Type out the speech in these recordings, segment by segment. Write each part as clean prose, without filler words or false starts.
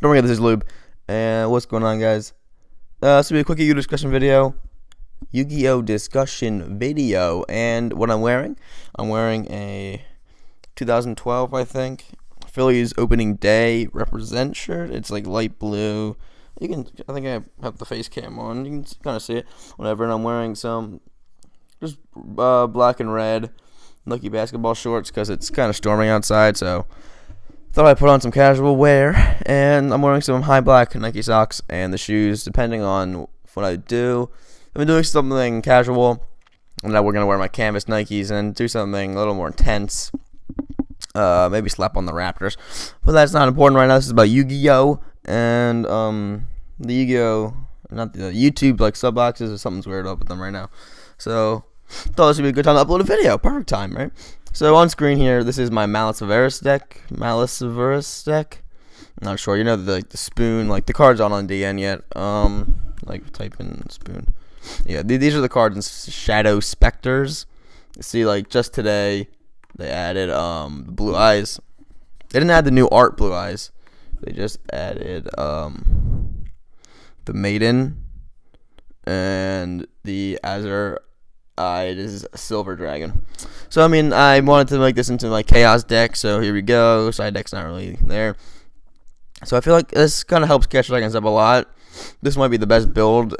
Don't forget, this is Lube. And what's going on, guys? This will be a quick Yu-Gi-Oh discussion video. And what I'm wearing a 2012, I think, Phillies opening day represent shirt. It's like light blue. I think I have the face cam on. You can kind of see it, whatever. And I'm wearing some just black and red Nike basketball shorts because it's kind of storming outside. So thought I'd put on some casual wear, and I'm wearing some high black Nike socks and the shoes, depending on what I do. I've been doing something casual, and now we're going to wear my canvas Nikes and do something a little more intense. Maybe slap on the Raptors. But that's not important right now. This is about Yu-Gi-Oh! And the Yu-Gi-Oh! Not the YouTube like sub boxes, or something's weird up with them right now. So thought this would be a good time to upload a video. Perfect time, right? So on screen here, this is my Malice deck. I'm not sure. You know, the spoon, like the cards aren't on DN yet. Like type in spoon. Yeah, these are the cards in Shadow Specters. You see, like just today, they added Blue Eyes. They didn't add the new art Blue Eyes. They just added the Maiden and the Azure Eyed is a Silver Dragon. So I mean, I wanted to make this into like Chaos deck, so here we go. Side deck's not really there. So I feel like this kind of helps catch dragons up a lot. This might be the best build.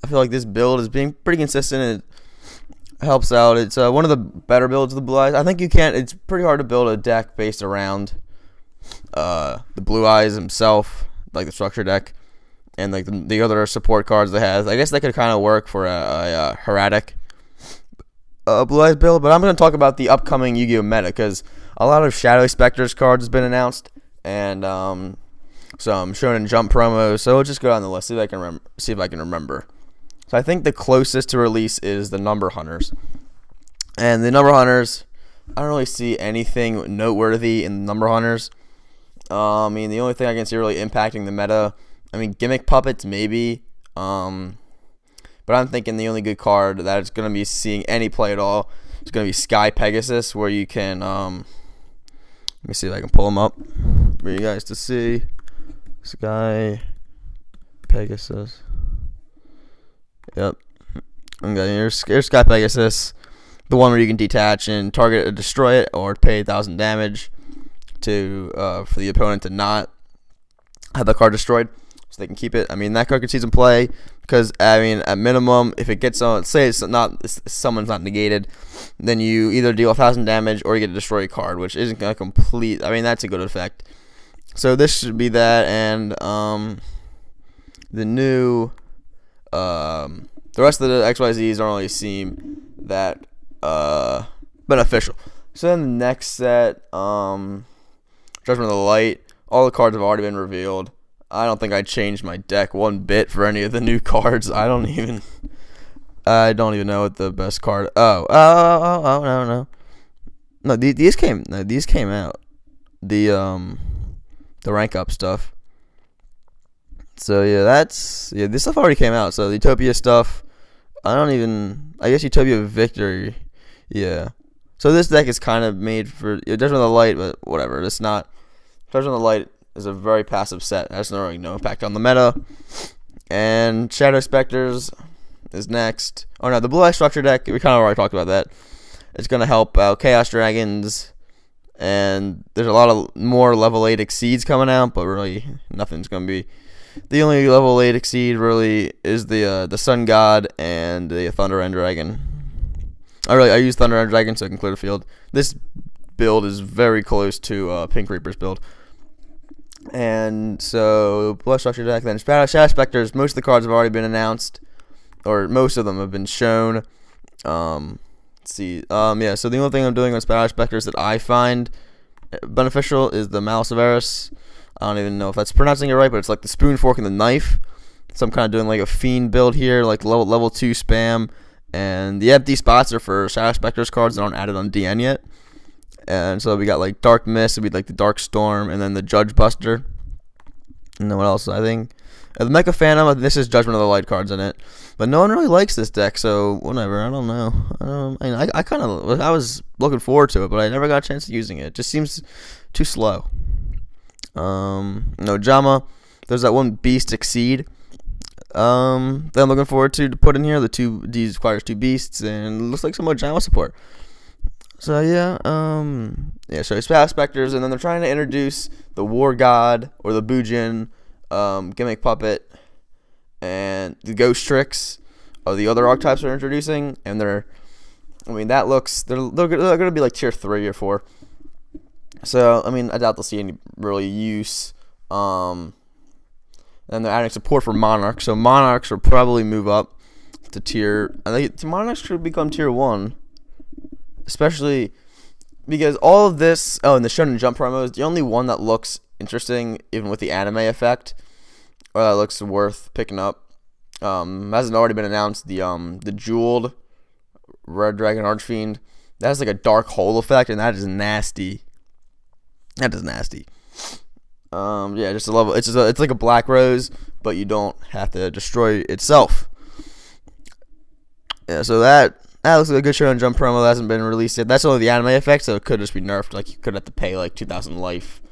I feel like this build is being pretty consistent. It helps out. It's one of the better builds of the Blue Eyes. I think it's pretty hard to build a deck based around the Blue Eyes himself, like the structure deck, and like the other support cards they have. I guess that could kind of work for a Heradic Blue Eyes build, but I'm going to talk about the upcoming Yu-Gi-Oh! Meta, because a lot of Shadow Specters cards has been announced, and some Shonen Jump promos, so we'll just go down the list, see if I can remember. So I think the closest to release is the Number Hunters. And the Number Hunters, I don't really see anything noteworthy in the Number Hunters. I mean, the only thing I can see really impacting the meta, I mean, Gimmick Puppets maybe, but I'm thinking the only good card that is going to be seeing any play at all is going to be Sky Pegasus, where you can, let me see if I can pull them up for you guys to see. Sky Pegasus. Yep. Okay, here's Sky Pegasus, the one where you can detach and target or destroy it, or pay 1,000 damage to for the opponent to not have the card destroyed, so they can keep it. I mean, that card can see some play because, I mean, at minimum, if it gets on, say someone's not negated, then you either deal 1,000 damage or you get a destroy card, which isn't gonna complete. I mean, that's a good effect. So this should be that, and the new the rest of the XYZs don't really seem that beneficial. So then the next set, Judgment of the Light, all the cards have already been revealed. I don't think I changed my deck one bit for any of the new cards. I don't even know what the best card. No, these came out. The rank up stuff. So yeah, this stuff already came out. So the Utopia stuff, I guess Utopia Victory, yeah. So this deck is kind of made for Judgment of the Light, but whatever. It's not. Judgment of the Light is a very passive set. Has really no impact on the meta. And Shadow Specters is next. Oh no, the Blue Eye Structure deck, we kind of already talked about that. It's going to help out Chaos Dragons, and there's a lot of more level 8 Exceeds coming out, but really nothing's going to be. The only level 8 Exceed really is the Sun God and the Thunder End Dragon. I use Thunder End Dragon so I can clear the field. This build is very close to Pink Reaper's build. And so, Blue Structure deck, then Shadow Specters, most of the cards have already been announced, or most of them have been shown. Let's see. Yeah, so the only thing I'm doing on Shadow Specters that I find beneficial is the Malice of Eris. I don't even know if that's pronouncing it right, but it's like the spoon, fork, and the knife. So I'm kind of doing like a fiend build here, like level 2 spam. And the empty spots are for Shadow Specters cards that aren't added on DN yet. And so we got like Dark Mist, it'd be like the Dark Storm, and then the Judge Buster. And then what else? I think the Mecha Phantom. This is Judgment of the Light cards in it, but no one really likes this deck. So whatever. I don't know. I was looking forward to it, but I never got a chance to using it. It just seems too slow. No Jama. There's that one Beast Exceed. That I'm looking forward to put in here. These requires 2 beasts and looks like some more Jama support. So yeah, so it's Fast Specters, and then they're trying to introduce the War God or the Bujin gimmick puppet, and the Ghost Tricks are the other archetypes they're introducing, and they're going to be like tier 3 or 4. So I doubt they'll see any really use. And they're adding support for Monarchs, so Monarchs will probably move up to tier. I think Monarchs should become tier 1. Especially because all of this, and the Shonen Jump promos, the only one that looks interesting, even with the anime effect, or that looks worth picking up, hasn't already been announced. The Jeweled Red Dragon Archfiend, that has like a dark hole effect, and that is nasty. That is nasty. Just a level. It's like a Black Rose, but you don't have to destroy itself. Yeah, so that looks like a good Shonen Jump promo that hasn't been released yet. That's only the anime effect, so it could just be nerfed. Like, you could have to pay like 2,000 life.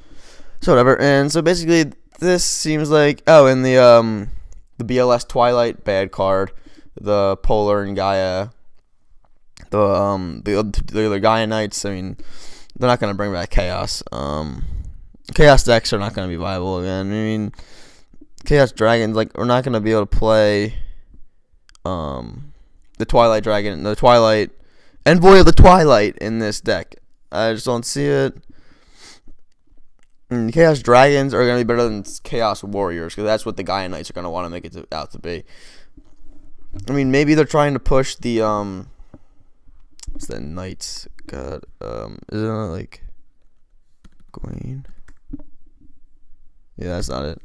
So whatever. And so basically, this seems like and the BLS Twilight bad card, the Polar and Gaia, the other Gaia Knights. I mean, they're not gonna bring back Chaos. Chaos decks are not gonna be viable again. I mean, Chaos Dragons, like, we're not gonna be able to play the Twilight Dragon, the Twilight Envoy of the Twilight in this deck. I just don't see it. And Chaos Dragons are going to be better than Chaos Warriors, because that's what the Gaia Knights are going to want to make it out to be. I mean, maybe they're trying to push the, what's the Knights? God, isn't it like Queen? Yeah, that's not it.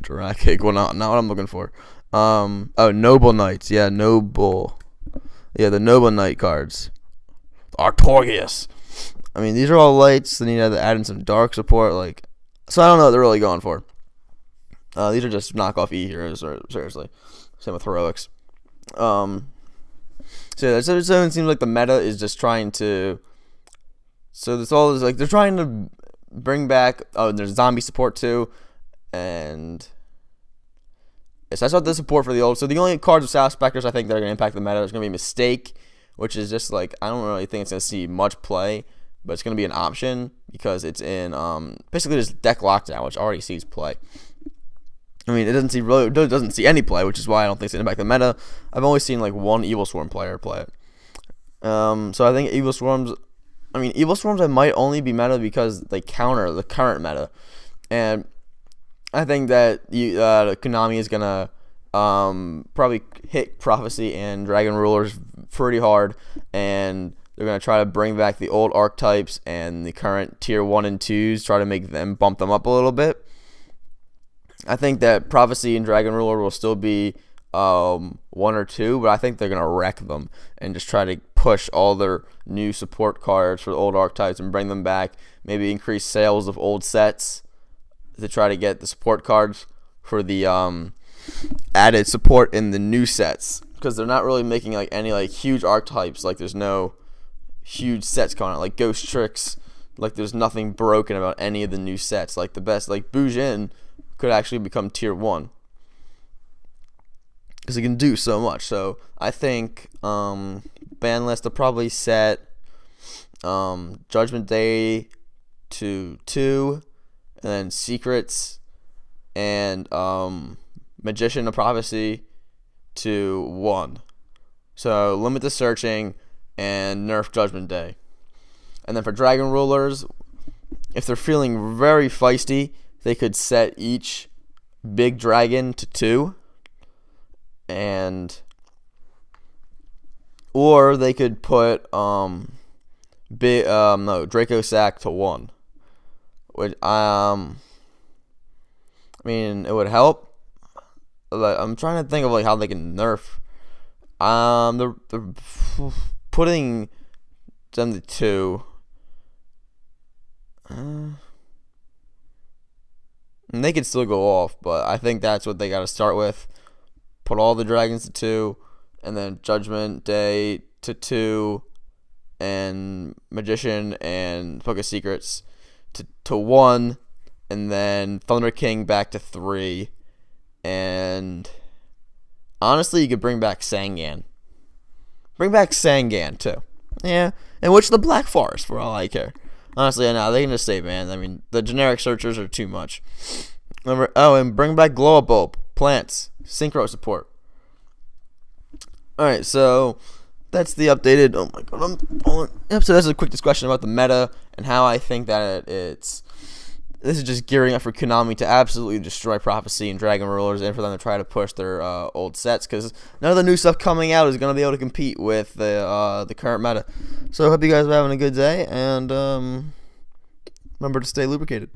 Draconic, well, not what I'm looking for. Noble Knights. Yeah, Noble. Yeah, the Noble Knight cards. Artorias. I mean, these are all lights. They need to add in some dark support. So I don't know what they're really going for. These are just knockoff E-heroes, seriously. Same with heroics. So it seems like the meta is just trying to. So this all is like they're trying to bring back. Oh, there's zombie support too, and. Yes, I saw the support for the old. So the only cards of South Specters I think that are going to impact the meta is going to be Mistake, which is just like, I don't really think it's going to see much play, but it's going to be an option because it's in basically just deck lockdown, which already sees play. I mean, it doesn't see any play, which is why I don't think it's going to impact the meta. I've only seen like one Evil Swarm player play it. So I think Evil Swarms I might only be meta because they counter the current meta, and I think that Konami is gonna probably hit Prophecy and Dragon Rulers pretty hard, and they're gonna try to bring back the old archetypes and the current tier 1 and 2s, try to bump them up a little bit. I think that Prophecy and Dragon Ruler will still be 1 or 2, but I think they're gonna wreck them and just try to push all their new support cards for the old archetypes and bring them back. Maybe increase sales of old sets to try to get the support cards for the added support in the new sets, because they're not really making like any like huge archetypes. Like, there's no huge sets coming out, like Ghost Tricks. Like, there's nothing broken about any of the new sets. Like, the best, like Bujin could actually become tier 1 because it can do so much. So I think ban list will probably set Judgment Day to 2, and then Secrets and Magician of Prophecy to 1. So limit the searching and nerf Judgment Day. And then for Dragon Rulers, if they're feeling very feisty, they could set each big dragon to 2, or they could put Draco Sack to 1. Which I mean, it would help. I'm trying to think of like how they can nerf. They're putting them to 2. And they could still go off, but I think that's what they got to start with. Put all the dragons to 2, and then Judgment Day to 2, and Magician and Book of Secrets to 1, and then Thunder King back to 3, and honestly, you could bring back Sangan. Bring back Sangan, too. Yeah, and which the Black Forest, for all I care. Honestly, no, they can just stay banned. I mean, the generic searchers are too much. Remember, and bring back Glow-Bulb, plants, synchro support. Alright, so that's the updated. Oh my god, so that's a quick discussion about the meta and how I think that this is just gearing up for Konami to absolutely destroy Prophecy and Dragon Rulers, and for them to try to push their old sets, because none of the new stuff coming out is going to be able to compete with the current meta. So I hope you guys are having a good day, and remember to stay lubricated.